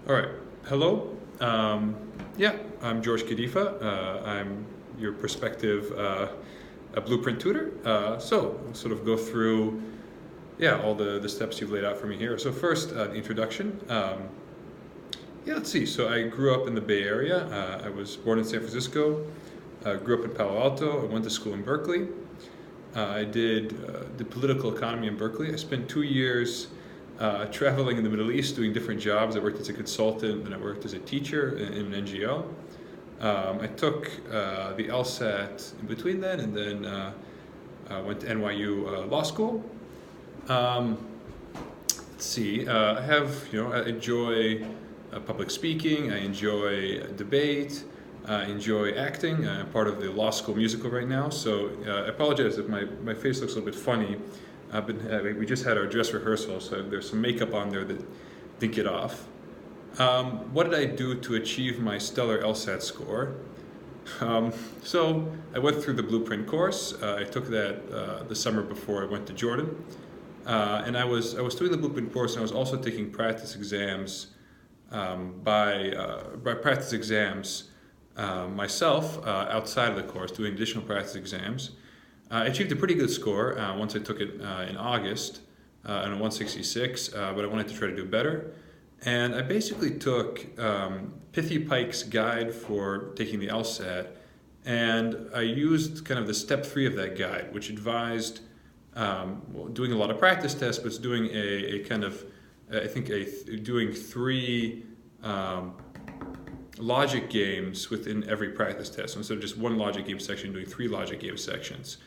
All right. Hello. Yeah, I'm George Kadifa. I'm your prospective a blueprint tutor. So I'll sort of go through, all the steps you've laid out for me here. So first, the introduction. Let's see. So I grew up in the Bay Area. I was born in San Francisco. Grew up in Palo Alto. I went to school in Berkeley. I did the political economy in Berkeley. I spent 2 years traveling in the Middle East doing different jobs. I worked as a consultant and I worked as a teacher in an NGO. I took the LSAT in between then and then went to NYU Law School. Um, let's see, I enjoy public speaking, I enjoy debate. I enjoy acting. I'm part of the law school musical right now, so I apologize if my face looks a little bit funny. We just had our dress rehearsal, so there's some makeup on there that didn't get off. What did I do to achieve my stellar LSAT score? So I went through the Blueprint course. I took that the summer before I went to Jordan, and I was doing the Blueprint course, and I was also taking practice exams by practice exams myself outside of the course, doing additional practice exams. I achieved a pretty good score once I took it in August, and a 166, but I wanted to try to do better. And I basically took Pithy Pike's guide for taking the LSAT, and I used kind of the step 3 of that guide, which advised doing a lot of practice tests, but it's doing a kind of, doing 3 logic games within every practice test. So instead of just one logic game section, doing 3 logic game sections.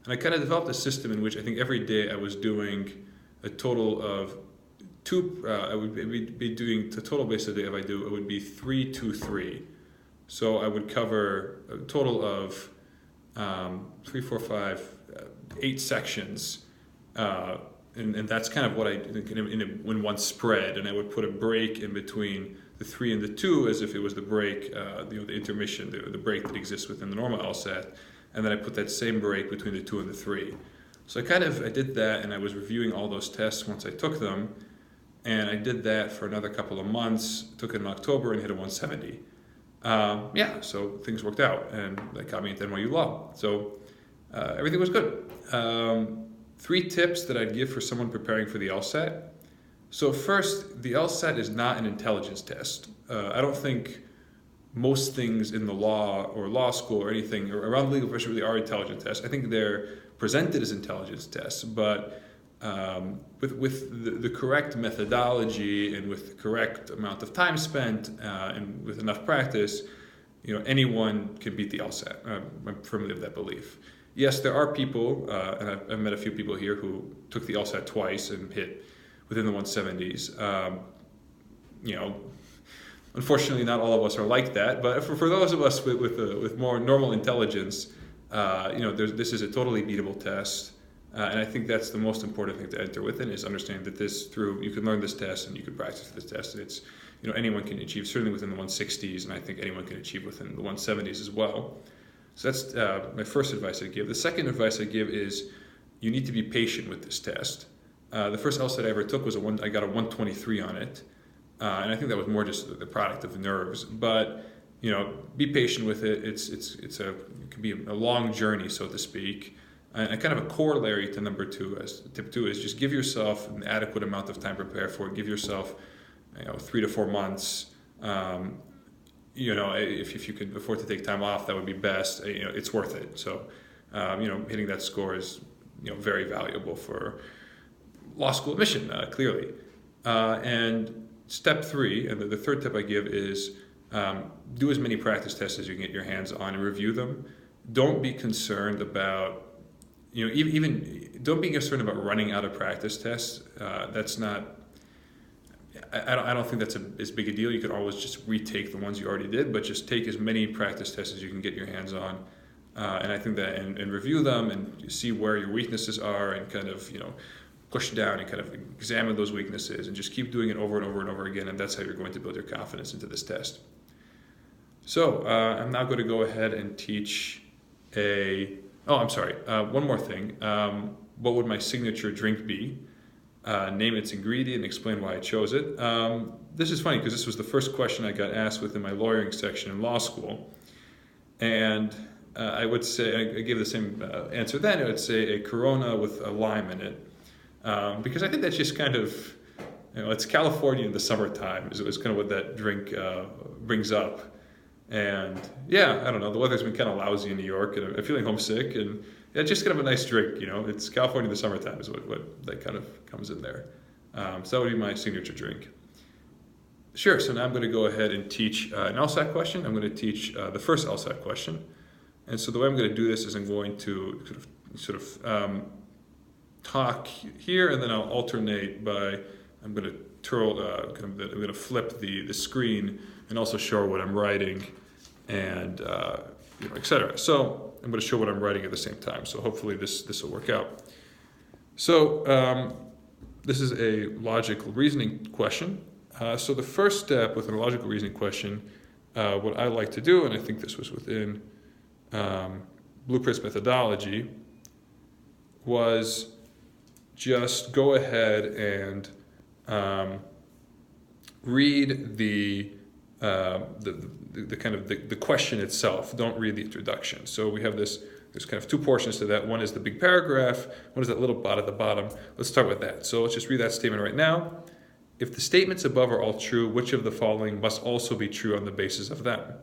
And I kind of developed a system in which I think every day I was doing a total of 2, I would be doing the total basically if I do, it would be 3, 2, 3. So I would cover a total of 3, 4, 5, 8 sections. And that's kind of what I did in one spread, and I would put a break in between the 3 and the 2 as if it was the break, the intermission, the break that exists within the normal LSAT, and then I put that same break between the 2 and the 3. So I did that, and I was reviewing all those tests once I took them, and I did that for another couple of months, took it in October and hit a 170. So things worked out, and that got me into NYU Law. So everything was good. 3 tips that I'd give for someone preparing for the LSAT. So first, the LSAT is not an intelligence test. I don't think most things in the law or law school or anything around the legal profession really are intelligence tests. I think they're presented as intelligence tests, but with the correct methodology and with the correct amount of time spent and with enough practice, anyone can beat the LSAT. I'm firmly of that belief. Yes, there are people, and I've met a few people here who took the LSAT twice and hit within the 170s. Unfortunately, not all of us are like that. But for those of us with more normal intelligence, this is a totally beatable test. And I think that's the most important thing to enter within is understanding that you can learn this test and you can practice this test. And it's, anyone can achieve, certainly within the 160s, and I think anyone can achieve within the 170s as well. So that's my first advice I give. The second advice I give is you need to be patient with this test. The first LSAT I ever took I got a 123 on it, and I think that was more just the product of nerves. But be patient with it. It can be a long journey, so to speak. And kind of a corollary to number 2, as tip 2 is just give yourself an adequate amount of time to prepare for it. Give yourself 3 to 4 months. If you could afford to take time off, that would be best. It's worth it. So, hitting that score is, very valuable for law school admission, clearly. And step 3, and the third tip I give is do as many practice tests as you can get your hands on and review them. Don't be concerned about, don't be concerned about running out of practice tests. That's not. I don't think that's as big a deal. You can always just retake the ones you already did, but just take as many practice tests as you can get your hands on. And I think that and review them and see where your weaknesses are and kind of, push down and kind of examine those weaknesses and just keep doing it over and over and over again. And that's how you're going to build your confidence into this test. So I'm now going to go ahead and teach one more thing. What would my signature drink be? name its ingredient, and explain why I chose it. This is funny because this was the first question I got asked within my lawyering section in law school. And I would say, I gave the same answer then, I would say a Corona with a lime in it. Because I think that's just kind of, it's California in the summertime is kind of what that drink brings up. And yeah, I don't know, the weather's been kind of lousy in New York, and I'm feeling homesick, and yeah, it's just kind of a nice drink, it's California in the summertime is what that kind of comes in there. So that would be my signature drink. Sure, so now I'm going to go ahead and teach an LSAT question. I'm going to teach the first LSAT question. And so the way I'm going to do this is I'm going to sort of talk here, and then I'll alternate by, I'm going to I'm going to flip the screen and also show what I'm writing, and etc. So I'm going to show what I'm writing at the same time. So hopefully this will work out. So this is a logical reasoning question. So the first step with a logical reasoning question, what I like to do, and I think this was within Blueprint's methodology, was just go ahead and read the kind of the question itself. Don't read the introduction. So we have there's kind of two portions to that. One is the big paragraph. One is that little dot at the bottom. Let's start with that. So let's just read that statement right now. If the statements above are all true, which of the following must also be true on the basis of them?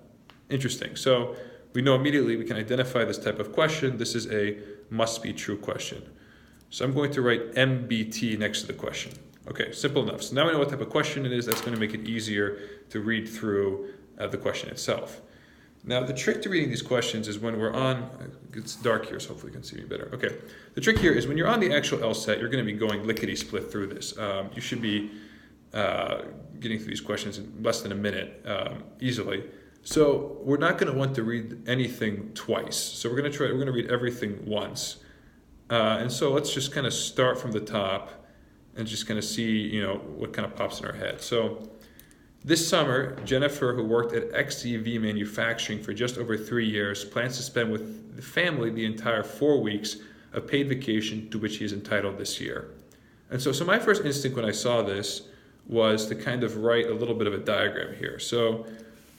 Interesting. So we know immediately we can identify this type of question. This is a must be true question. So I'm going to write MBT next to the question. Okay, simple enough. So now we know what type of question it is. That's going to make it easier to read through the question itself. Now, the trick to reading these questions is when we're on, it's dark here, so hopefully you can see me better. Okay, the trick here is when you're on the actual LSAT, you're going to be going lickety-split through this. You should be getting through these questions in less than a minute easily. So we're not going to want to read anything twice. So we're going to read everything once. And so let's just kind of start from the top and just kind of see, what kind of pops in our head. So this summer, Jennifer, who worked at XEV Manufacturing for just over 3 years, plans to spend with the family the entire 4 weeks of paid vacation to which he is entitled this year. And so my first instinct when I saw this was to kind of write a little bit of a diagram here. So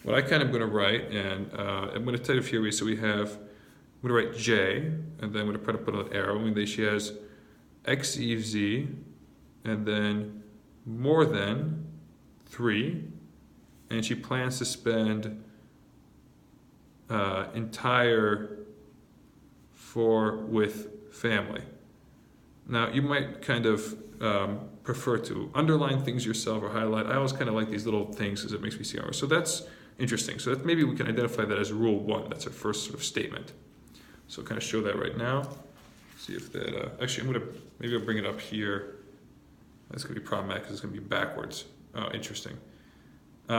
what I kind of going to write, and I'm going to type here, so we have, I'm going to write J, and then I'm going to put an arrow, and then she has XEZ, and then more than 3, and she plans to spend entire 4 with family. Now, you might kind of prefer to underline things yourself or highlight. I always kind of like these little things because it makes me see more. So that's interesting. So that maybe we can identify that as rule 1. That's our first sort of statement. So I'll kind of show that right now. See if that, actually maybe I'll bring it up here. That's going to be problematic because it's going to be backwards. Oh, interesting. What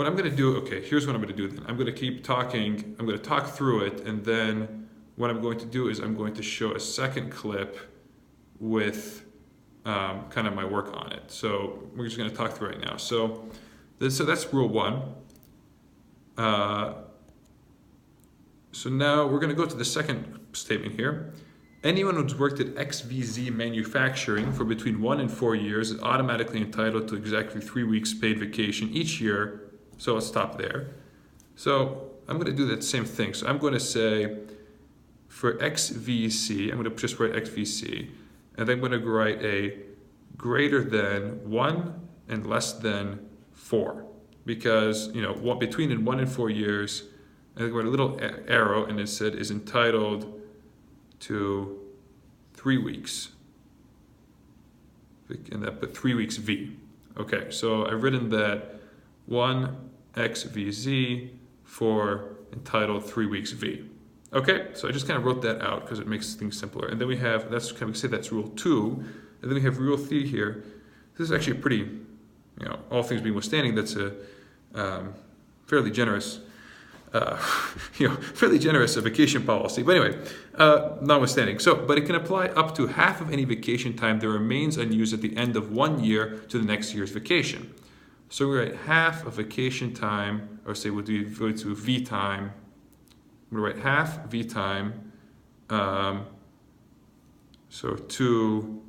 I'm going to do, okay, here's what I'm going to do then. I'm going to keep talking, I'm going to talk through it, and then what I'm going to do is I'm going to show a second clip with kind of my work on it. So we're just going to talk through right now. So that's rule 1. So now we're going to go to the second statement here. Anyone who's worked at XVZ Manufacturing for between 1 and 4 years is automatically entitled to exactly 3 weeks paid vacation each year. So let's stop there. So I'm going to do that same thing. So I'm going to say for XVC, I'm going to just write XVC, and then I'm going to write a greater than 1 and less than 4. Because, between 1 and 4 years, I write a little arrow, and it said is entitled to 3 weeks, and that put 3 weeks V. Okay, so I've written that 1 XVZ for entitled 3 weeks V. Okay, so I just kind of wrote that out because it makes things simpler. And then we have, we say that's rule 2, and then we have rule 3 here. This is actually a pretty, all things being withstanding, that's a fairly generous fairly generous vacation policy. But anyway, notwithstanding. But it can apply up to half of any vacation time that remains unused at the end of 1 year to the next year's vacation. So we write half of vacation time, or say we'll go to V time. I'm going to write half V time So to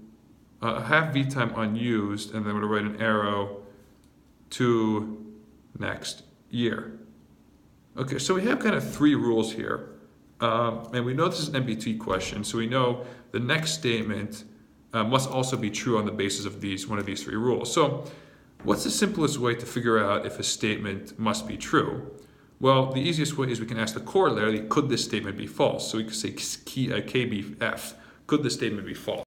half v time unused, and then I'm going to write an arrow to next year. Okay, so we have kind of three rules here. And we know this is an MBT question, so we know the next statement must also be true on the basis of one of these three rules. So what's the simplest way to figure out if a statement must be true? Well, the easiest way is we can ask the corollary, could this statement be false? So we could say KBF, could this statement be false?